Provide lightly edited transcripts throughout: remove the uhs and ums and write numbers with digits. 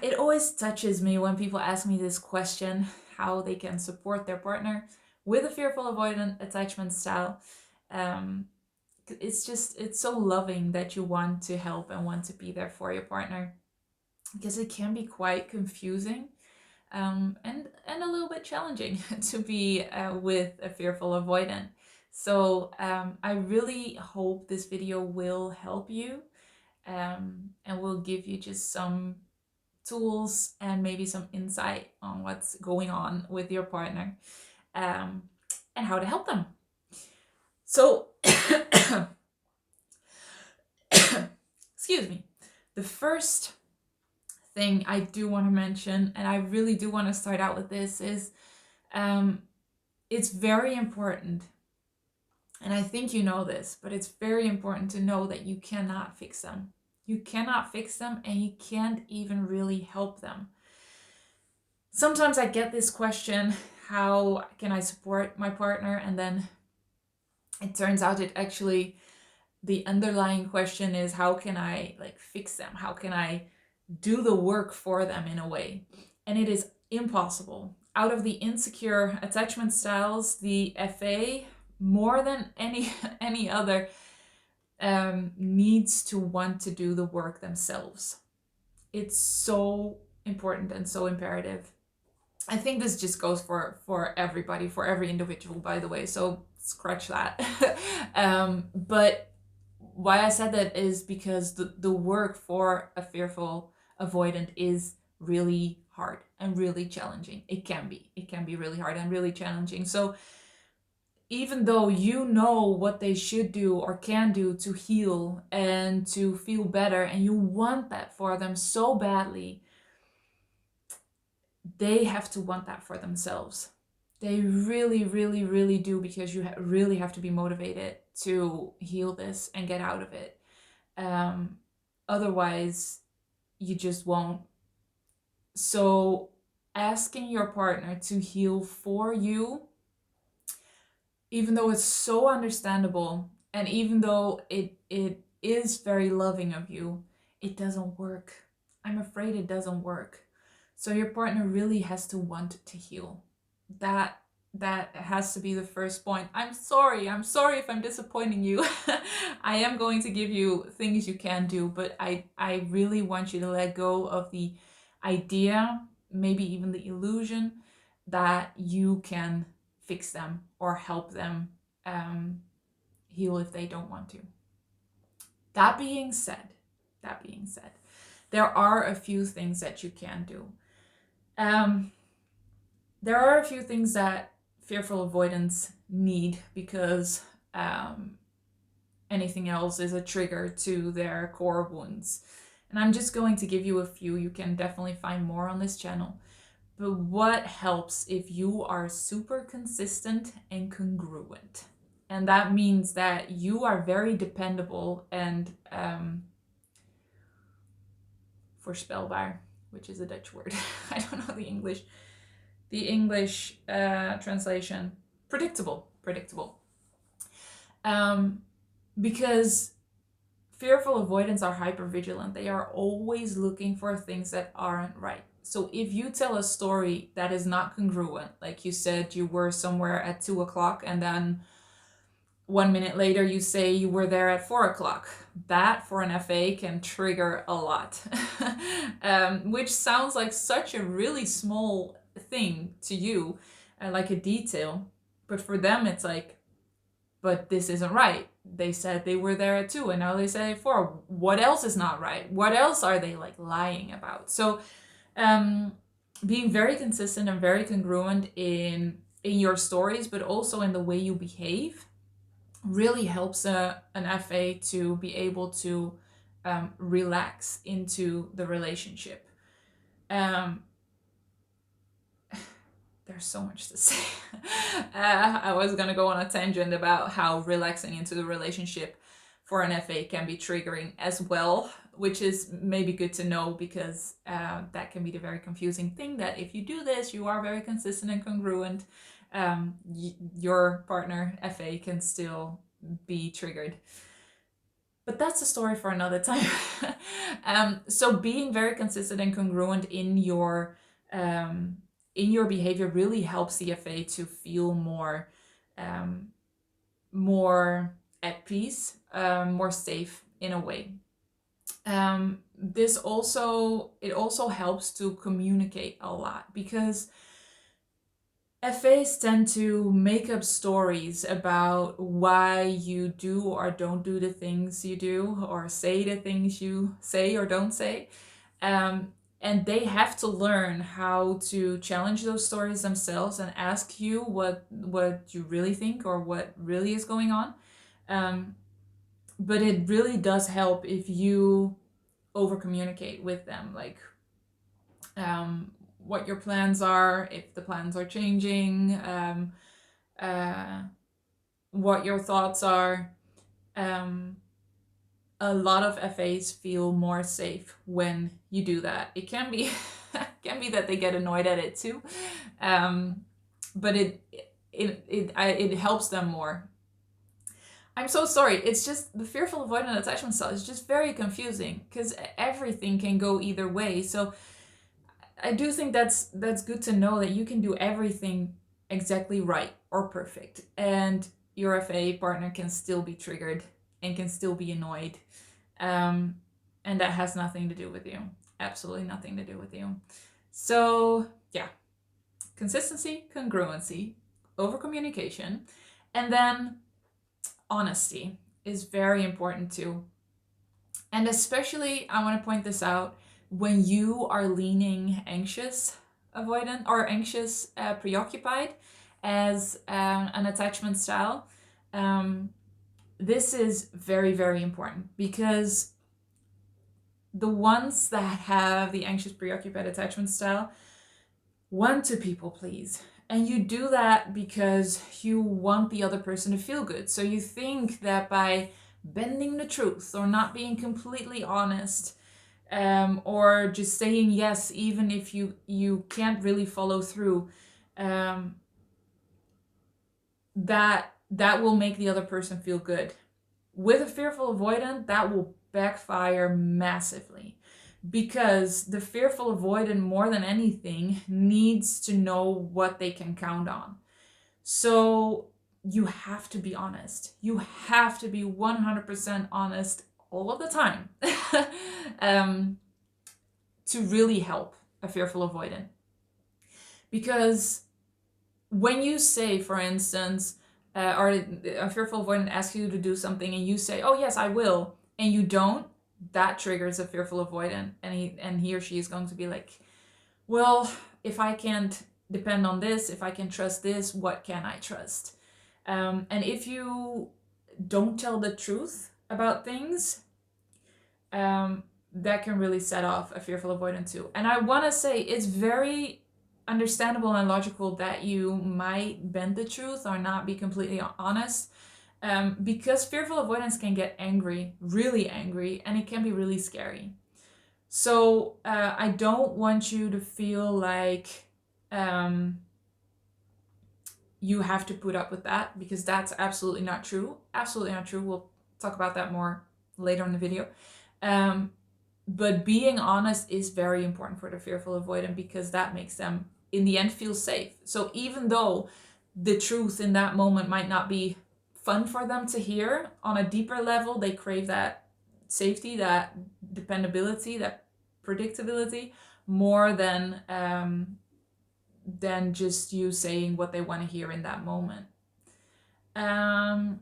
it always touches me when people ask me this question, how they can support their partner with a fearful avoidant attachment style. Um, it's so loving that you want to help and want to be there for your partner, because it can be quite confusing, and a little bit challenging to be with a fearful avoidant. So I really hope this video will help you, and will give you just some tools and maybe some insight on what's going on with your partner, um, and how to help them. So, excuse me. The first thing I do want to mention, and I really do want to start out with this, is it's very important, and I think you know this, but it's very important to know that you cannot fix them. You cannot fix them, and you can't even really help them. Sometimes I get this question, how can I support my partner? And then it turns out it actually, the underlying question is, how can I like fix them? How can I do the work for them in a way? And it is impossible. Out of the insecure attachment styles, the FA, more than any other, needs to want to do the work themselves. It's so important and so imperative. I think this just goes for everybody, for every individual, by the way. So scratch that. But why I said that is because the work for a fearful avoidant is really hard and really challenging. It can be really hard and really challenging. So even though you know what they should do or can do to heal and to feel better, and you want that for them so badly, they have to want that for themselves. They really, really, really do, because you really have to be motivated to heal this and get out of it. Otherwise, you just won't. So, asking your partner to heal for you, even though it's so understandable, and even though it is very loving of you, it doesn't work. I'm afraid it doesn't work. So your partner really has to want to heal. That has to be the first point. I'm sorry if I'm disappointing you. I am going to give you things you can do, but I really want you to let go of the idea, maybe even the illusion, that you can fix them or help them heal if they don't want to. That being said, there are a few things that you can do. There are a few things that fearful avoidants need, because anything else is a trigger to their core wounds. And I'm just going to give you a few. You can definitely find more on this channel. But what helps if you are super consistent and congruent? And that means that you are very dependable and voorspelbaar, which is a Dutch word. I don't know the English. The English translation, predictable. Because fearful avoidants are hypervigilant. They are always looking for things that aren't right. So if you tell a story that is not congruent, like you said you were somewhere at 2 o'clock and then 1 minute later you say you were there at 4 o'clock, that for an FA can trigger a lot. Which sounds like such a really small thing to you, like a detail, but for them it's like, but this isn't right. They said they were there at 2 and now they say 4. What else is not right? What else are they like lying about? So being very consistent and very congruent in your stories, but also in the way you behave, really helps an FA to be able to relax into the relationship. There's so much to say. I was going to go on a tangent about how relaxing into the relationship for an FA can be triggering as well, which is maybe good to know, because that can be the very confusing thing, that if you do this, you are very consistent and congruent, your partner FA can still be triggered. But that's a story for another time. So being very consistent and congruent in your behavior really helps the FA to feel um, more at peace, more safe in a way. This also it also helps to communicate a lot, because FAs tend to make up stories about why you do or don't do the things you do, or say the things you say or don't say. Um, and they have to learn how to challenge those stories themselves and ask you what you really think or what really is going on. Um, but it really does help if you over communicate with them, like um, what your plans are, if the plans are changing, uh, what your thoughts are. Um, a lot of FAs feel more safe when you do that. It can be can be that they get annoyed at it too, um, but it helps them more. I'm so sorry. It's just the fearful avoidant attachment style is just very confusing, because everything can go either way. So I do think that's good to know, that you can do everything exactly right or perfect, and your FA partner can still be triggered and can still be annoyed, um, and that has nothing to do with you. Absolutely nothing to do with you. So yeah, consistency, congruency, over communication, and then honesty is very important too. And especially, I want to point this out, when you are leaning anxious avoidant or anxious preoccupied as an attachment style, um, this is very, very important, because the ones that have the anxious preoccupied attachment style want to people please. And you do that because you want the other person to feel good. So you think that by bending the truth or not being completely honest, or just saying yes even if you can't really follow through, um, that will make the other person feel good. With a fearful avoidant, that will backfire massively, because the fearful avoidant, more than anything, needs to know what they can count on. So you have to be honest. You have to be 100% honest all of the time, um, to really help a fearful avoidant. Because when you say, for instance, or a fearful avoidant asks you to do something and you say, "Oh yes, I will," and you don't, that triggers a fearful avoidant, and he or she is going to be like, "Well, if I can't depend on this, if I can trust this, what can I trust?" And if you don't tell the truth about things, um, that can really set off a fearful avoidant too. And I want to say, it's very understandable and logical that you might bend the truth or not be completely honest, because fearful avoidance can get angry, really angry, and it can be really scary. So I don't want you to feel like um, you have to put up with that, because that's absolutely not true. Absolutely not true. We'll talk about that more later in the video. Um, but being honest is very important for the fearful avoidant, because that makes them in the end feel safe. So even though the truth in that moment might not be fun for them to hear, on a deeper level they crave that safety, that dependability, that predictability, more than just you saying what they want to hear in that moment. um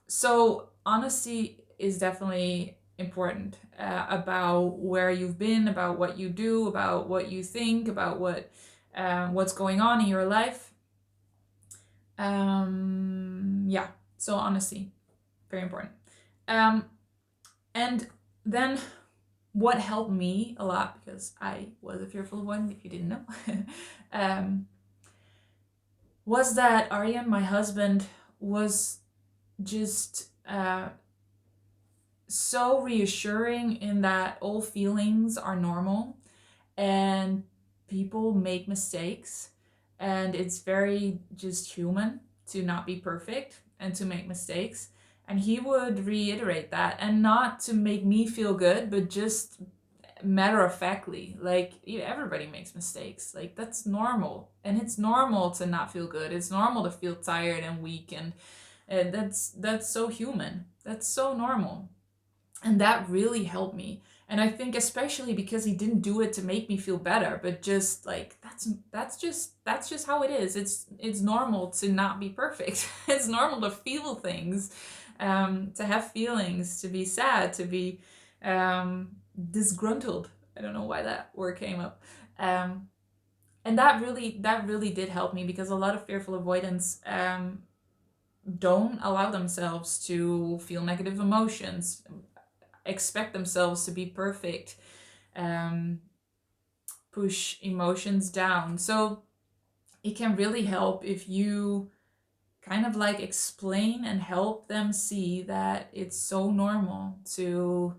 so honesty is definitely important, about where you've been, about what you do, about what you think, about what's going on in your life. Yeah, so honesty, very important. Um, and then what helped me a lot, because I was a fearful one, if you didn't know, um, was that Aryan, my husband, was just so reassuring in that all feelings are normal and people make mistakes, and it's very just human to not be perfect and to make mistakes. And he would reiterate that, and not to make me feel good, but just matter of factly, like, everybody makes mistakes, like that's normal, and it's normal to not feel good, it's normal to feel tired and weak, and that's so human, that's so normal. And that really helped me. And I think especially because he didn't do it to make me feel better, but just like, that's just how it is. It's normal to not be perfect. It's normal to feel things, to have feelings, to be sad, to be disgruntled. I don't know why that word came up. And that really did help me, because a lot of fearful avoidants don't allow themselves to feel negative emotions, expect themselves to be perfect, um, push emotions down. So it can really help if you kind of like explain and help them see that it's so normal to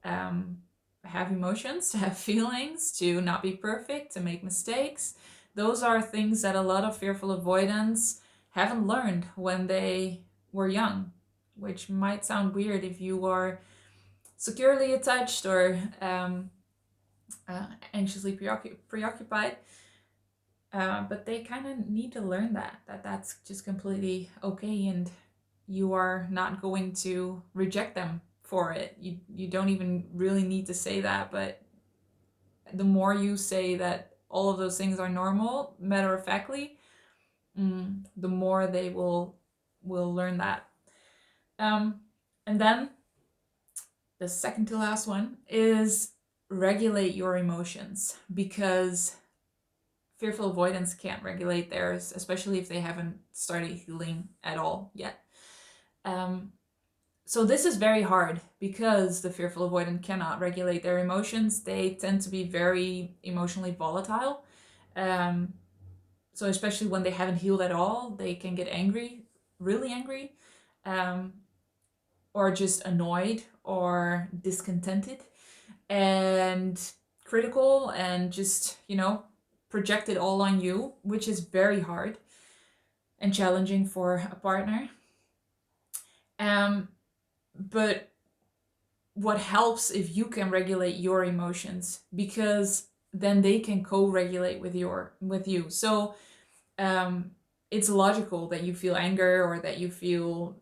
um, have emotions, to have feelings, to not be perfect, to make mistakes. Those are things that a lot of fearful avoidants haven't learned when they were young, which might sound weird if you are securely attached or anxiously preoccupied. But they kind of need to learn that that's just completely okay, and you are not going to reject them for it. You don't even really need to say that, but the more you say that all of those things are normal, matter of factly, the more they will learn that. And then the second to last one is regulate your emotions, because fearful avoidants can't regulate theirs, especially if they haven't started healing at all yet. So this is very hard, because the fearful avoidant cannot regulate their emotions. They tend to be very emotionally volatile. So especially when they haven't healed at all, they can get angry, really angry, um, or just annoyed or discontented and critical, and just, project it all on you, which is very hard and challenging for a partner. But what helps if you can regulate your emotions, because then they can co-regulate with you. So it's logical that you feel anger, or that you feel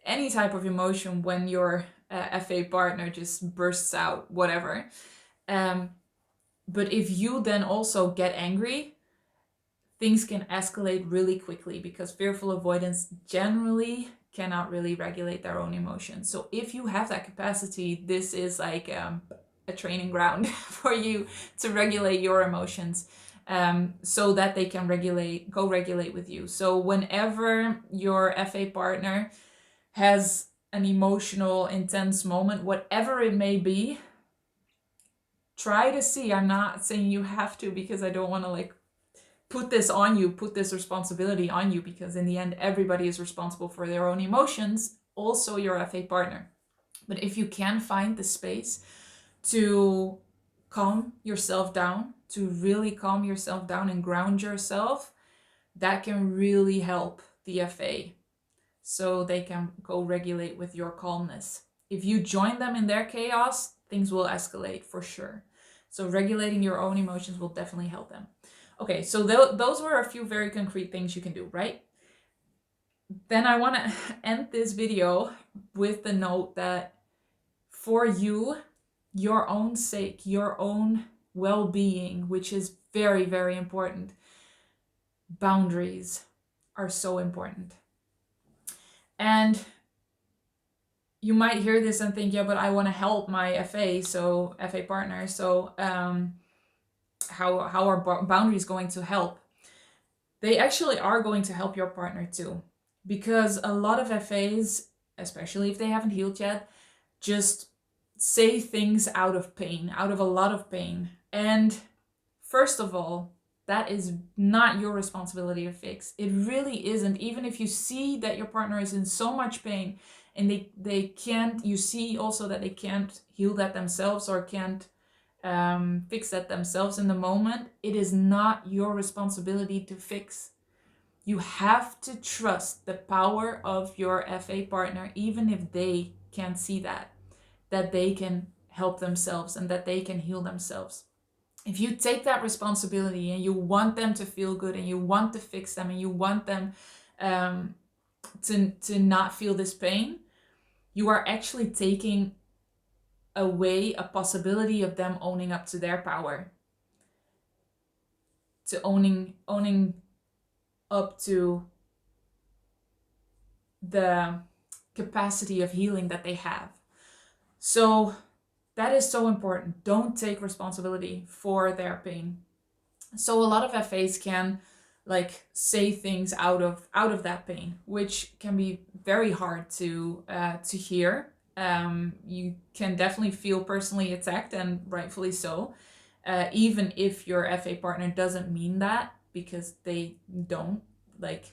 any type of emotion when your FA partner just bursts out, whatever. But if you then also get angry, things can escalate really quickly, because fearful avoidance generally cannot really regulate their own emotions. So if you have that capacity, this is like a training ground for you to regulate your emotions, so that they can co-regulate with you. So whenever your FA partner has an emotional, intense moment, whatever it may be, try to see, I'm not saying you have to, because I don't want to like put this responsibility on you, because in the end, everybody is responsible for their own emotions, also your FA partner. But if you can find the space to calm yourself down, to really calm yourself down and ground yourself, that can really help the FA, so they can co-regulate with your calmness. If you join them in their chaos, things will escalate for sure. So regulating your own emotions will definitely help them. Okay, so those were a few very concrete things you can do, right? Then I want to end this video with the note that for you, your own sake, your own well-being, which is very, very important, boundaries are so important. And you might hear this and think, yeah, but I want to help my FA partner. So how are boundaries going to help? They actually are going to help your partner too, because a lot of FAs, especially if they haven't healed yet, just say things out of pain, out of a lot of pain. And first of all, that is not your responsibility to fix. It really isn't. Even if you see that your partner is in so much pain and they can't, you see also that they can't heal that themselves, or can't fix that themselves in the moment, it is not your responsibility to fix. You have to trust the power of your FA partner, even if they can't see that they can help themselves and that they can heal themselves. If you take that responsibility and you want them to feel good and you want to fix them and you want them um, to not feel this pain, you are actually taking away a possibility of them owning up to their power, to owning up to the capacity of healing that they have. So that is so important. Don't take responsibility for their pain. So a lot of FAs can like say things out of that pain, which can be very hard to hear. You can definitely feel personally attacked, and rightfully so, even if your FA partner doesn't mean that, because they don't. Like,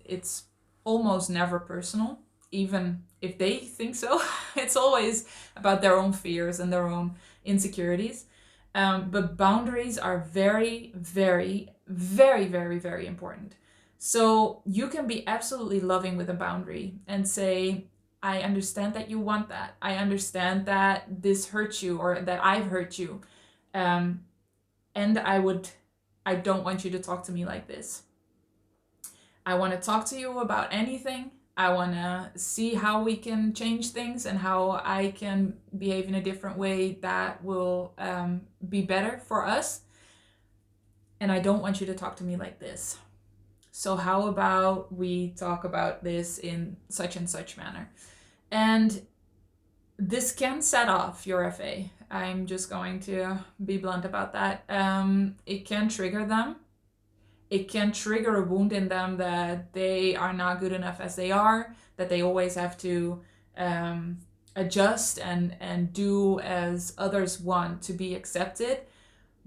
it's almost never personal, even if they think so. It's always about their own fears and their own insecurities. But boundaries are very, very, very, very, very important. So you can be absolutely loving with a boundary and say, I understand that you want that. I understand that this hurts you or that I've hurt you. Um, and I don't want you to talk to me like this. I want to talk to you about anything. I want to see how we can change things and how I can behave in a different way that will be better for us. And I don't want you to talk to me like this. So how about we talk about this in such and such manner? And this can set off your FA. I'm just going to be blunt about that. It can trigger them. It can trigger a wound in them that they are not good enough as they are, that they always have to adjust and do as others want to be accepted.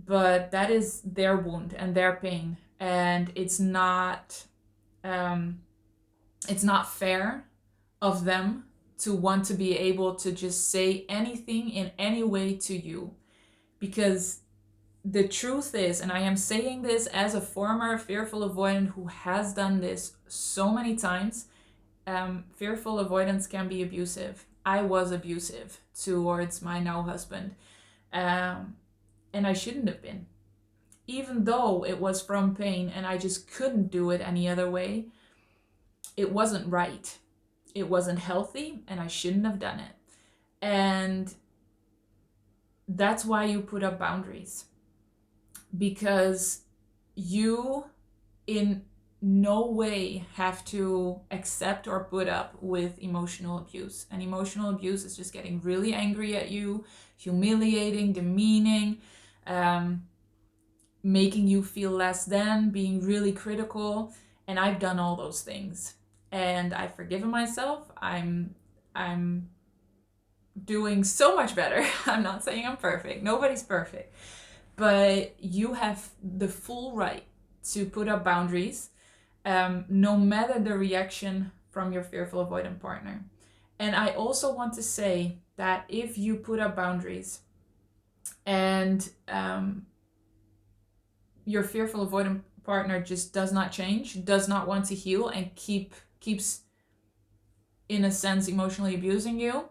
But that is their wound and their pain, and it's not fair of them to want to be able to just say anything in any way to you, because the truth is, and I am saying this as a former fearful avoidant who has done this so many times, fearful avoidance can be abusive. I was abusive towards my now husband, and I shouldn't have been. Even though it was from pain and I just couldn't do it any other way, it wasn't right. It wasn't healthy, and I shouldn't have done it. And that's why you put up boundaries. Because you in no way have to accept or put up with emotional abuse. And emotional abuse is just getting really angry at you, humiliating, demeaning, making you feel less than, being really critical. And I've done all those things. And I've forgiven myself. I'm doing so much better. I'm not saying I'm perfect. Nobody's perfect. But you have the full right to put up boundaries, no matter the reaction from your fearful avoidant partner. And I also want to say that if you put up boundaries and your fearful avoidant partner just does not change, does not want to heal, and keeps in a sense emotionally abusing you,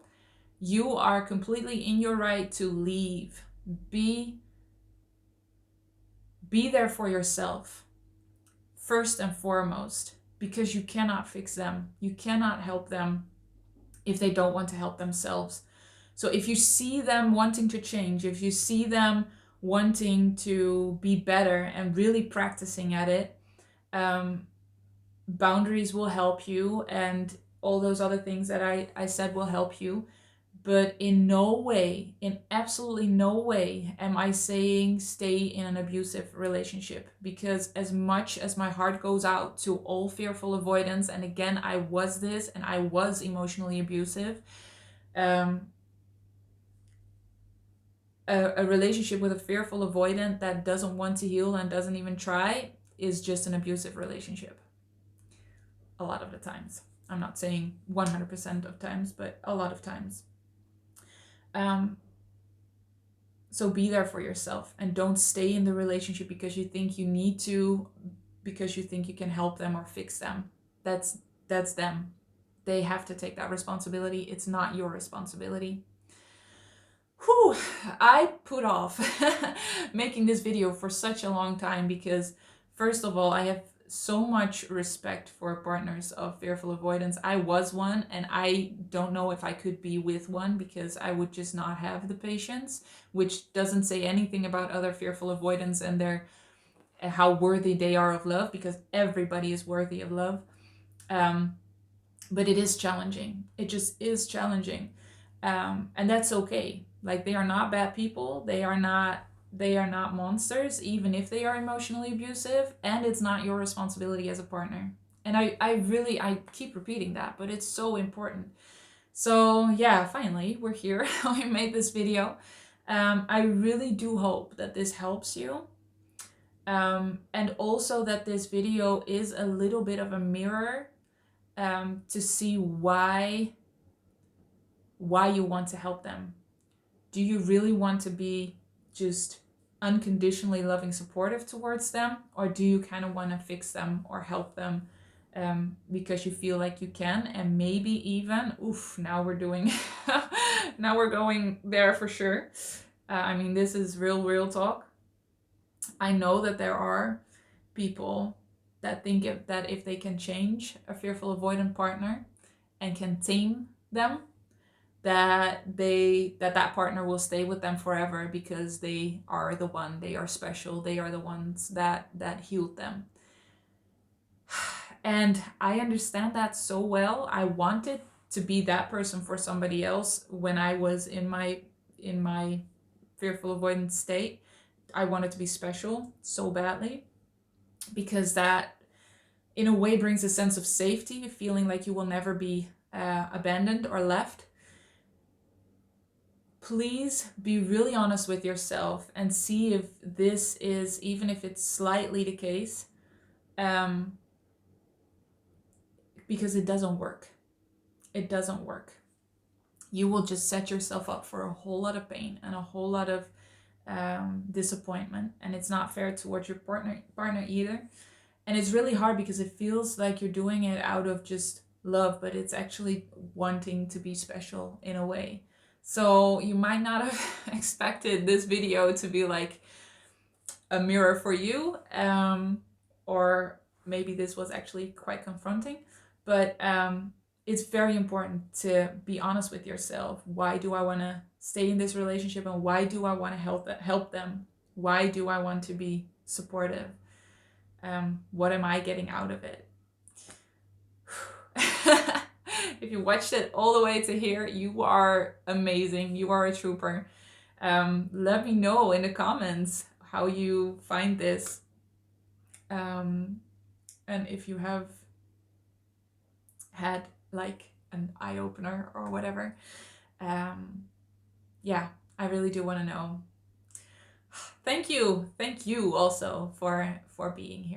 you are completely in your right to leave. Be there for yourself first and foremost, because you cannot fix them. You cannot help them if they don't want to help themselves. So if you see them wanting to change, if you see them wanting to be better and really practicing at it, boundaries will help you, and all those other things that I said will help you. But in no way, in absolutely no way, am I saying stay in an abusive relationship. Because as much as my heart goes out to all fearful avoidance, and again, I was this and I was emotionally abusive, a relationship with a fearful avoidant that doesn't want to heal and doesn't even try is just an abusive relationship. A lot of the times. I'm not saying 100% of times, but a lot of times. So be there for yourself and don't stay in the relationship because you think you need to because you think you can help them or fix them. That's them. They have to take that responsibility. It's not your responsibility. Whew, I put off making this video for such a long time because, first of all, I have so much respect for partners of fearful avoidance. I was one, and I don't know if I could be with one because I would just not have the patience, which doesn't say anything about other fearful avoidance and their how worthy they are of love, because everybody is worthy of love. Um, but it is challenging. It just is challenging, and that's okay. Like, they are not bad people. They are not monsters, even if they are emotionally abusive. And it's not your responsibility as a partner. And I keep repeating that, but it's so important. So yeah, finally we're here. We made this video. I really do hope that this helps you. And also that this video is a little bit of a mirror, to see why you want to help them. Do you really want to be just unconditionally loving, supportive towards them, or do you kind of want to fix them or help them, because you feel like you can? And maybe even, now we're doing, now we're going there for sure. I mean, this is real talk. I know that there are people that think that if they can change a fearful avoidant partner and can tame them, that partner will stay with them forever because they are they are special, they are the ones that healed them. And I understand that so well. I wanted to be that person for somebody else when I was in my fearful avoidance state. I wanted to be special so badly, because that in a way brings a sense of safety, feeling like you will never be abandoned or left. Please be really honest with yourself and see if this is, even if it's slightly the case, because it doesn't work. It doesn't work. You will just set yourself up for a whole lot of pain and a whole lot of disappointment, and it's not fair towards your partner either. And it's really hard because it feels like you're doing it out of just love, but it's actually wanting to be special in a way. So you might not have expected this video to be like a mirror for you, or maybe this was actually quite confronting, but it's very important to be honest with yourself. Why do I want to stay in this relationship, and why do I want to help them? Why do I want to be supportive? What am I getting out of it? If you watched it all the way to here, you are amazing. You are a trooper. Let me know in the comments how you find this. And if you have had like an eye-opener or whatever. Yeah, I really do want to know. Thank you also for being here.